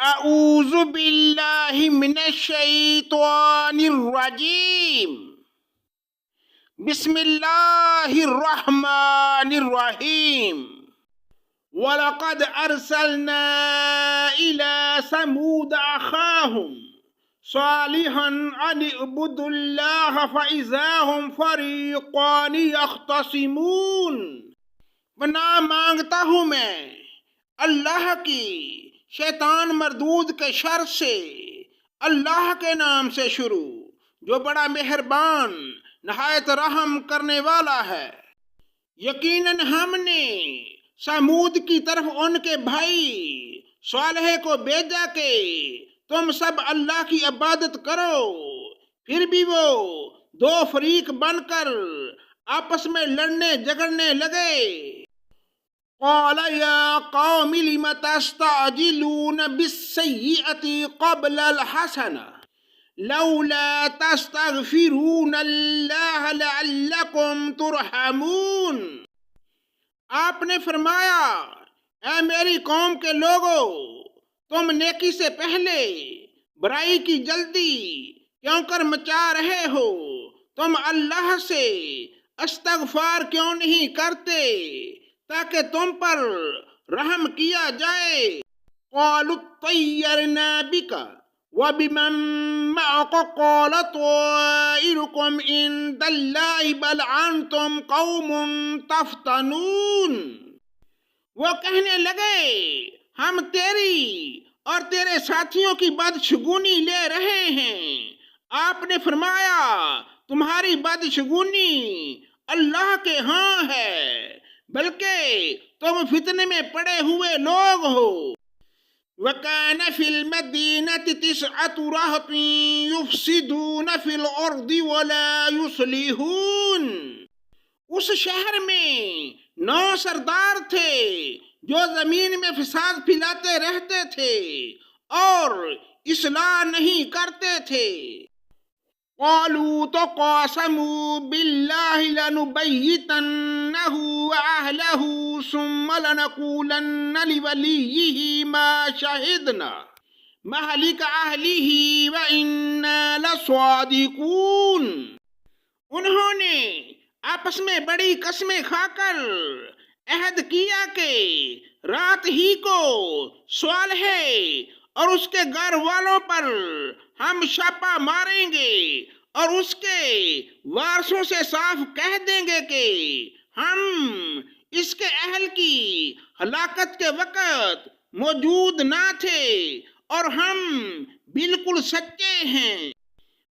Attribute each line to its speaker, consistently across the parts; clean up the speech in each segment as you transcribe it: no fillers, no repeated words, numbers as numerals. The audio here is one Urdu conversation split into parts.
Speaker 1: اعوذ باللہ من الشیطان الرجیم بسم اللہ الرحمن الرحیم وَلَقَدْ أَرْسَلْنَا إِلَى ثَمُودَ أَخَاهُمْ صَالِحًا أَنِ اعْبُدُوا اللَّهَ فَإِذَا هُمْ فَرِيقَانِ يَخْتَصِمُونَ۔ پناہ مانگتا ہوں میں اللہ کی شیطان مردود کے شر سے، اللہ کے نام سے شروع جو بڑا مہربان نہایت رحم کرنے والا ہے۔ یقیناً ہم نے سمود کی طرف ان کے بھائی صالح کو بھیجا کہ تم سب اللہ کی عبادت کرو، پھر بھی وہ دو فریق بن کر آپس میں لڑنے جھگڑنے لگے۔ قال یا قوم لم تستعجلون بالسیئة قبل الحسنة لولا تستغفرون اللہ لعلکم ترحمون۔ آپ نے فرمایا، اے میری قوم کے لوگو، تم نیکی سے پہلے برائی کی جلدی کیوں کر مچا رہے ہو؟ تم اللہ سے استغفار کیوں نہیں کرتے تاکہ تم پر رحم کیا جائے؟ قالوا اطیرنا بک وبمن معك قال طائركم عند اللہ بل انتم قوم تفتنون۔ وہ کہنے لگے، ہم تیری اور تیرے ساتھیوں کی بدشگونی لے رہے ہیں۔ آپ نے فرمایا، تمہاری بدشگونی اللہ کے ہاں ہے، بلکہ تم فتنے میں پڑے ہوئے لوگ ہو۔ وَكَانَ فِي الْمَدِينَةِ تِسْعَةُ رَهْطٍ يُفْسِدُونَ فِي الْأَرْضِ وَلَا يُصْلِحُونَ۔ اس شہر میں 9 سردار تھے جو زمین میں فساد پھیلاتے رہتے تھے اور اصلاح نہیں کرتے تھے۔ قالوا تقاسموا بالله لنبيتنه وأهله ثم لنقولن لوليه ما شهدنا مهلك أهله وإنا لصادقون۔ انہوں نے آپس میں بڑی قسمیں کھا کر عہد کیا کہ رات ہی کو صالح اور اس کے گھر والوں پر ہم چھاپا ماریں گے اور اس کے وارثوں سے صاف کہہ دیں گے کہ ہم اس کے اہل کی ہلاکت کے وقت موجود نہ تھے اور ہم بالکل سچے ہیں۔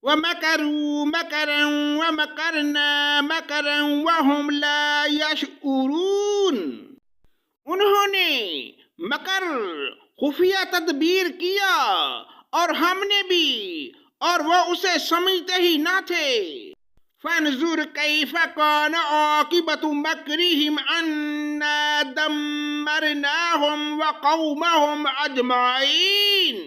Speaker 1: وَمَكَرُوا مَكْرًا وَمَكَرْنَا مَكْرًا وَهُمْ لَا يَشْعُرُونَ۔ انہوں نے مکر خفیہ تدبیر کیا اور ہم نے بھی، اور وہ اسے سمجھتے ہی نہ تھے۔ فَانظُرْ كَيْفَ كَانَ عَاقِبَةُ مَكْرِهِمْ أَنَّا دَمَّرْنَاهُمْ وَقَوْمَهُمْ أَجْمَعِينَ۔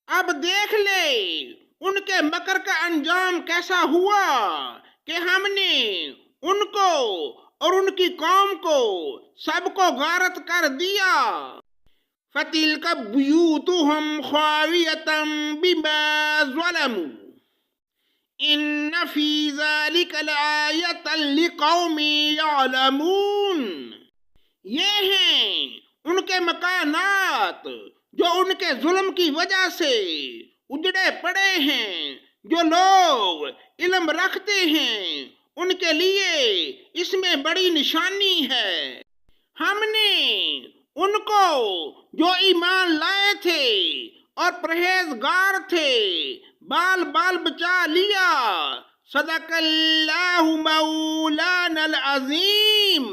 Speaker 1: اب دیکھ لے ان کے مکر کا انجام کیسا ہوا کہ ہم نے ان کو اور ان کی قوم کو سب کو غارت کر دیا۔ فَتِلْكَ بُيُوتُهُمْ خَاوِيَةً بِمَا ظَلَمُوا إِنَّ فِي ذَلِكَ لَآيَةً لِقَوْمٍ يَعْلَمُونَ۔ یہ ہیں ان کے مکانات جو ان کے ظلم کی وجہ سے اجڑے پڑے ہیں۔ جو لوگ علم رکھتے ہیں ان کے لیے اس میں بڑی نشانی ہے۔ ہم نے ان کو جو ایمان لائے تھے اور پرہیزگار تھے بال بال بچا لیا۔ صدق اللہ مولانا العظیم۔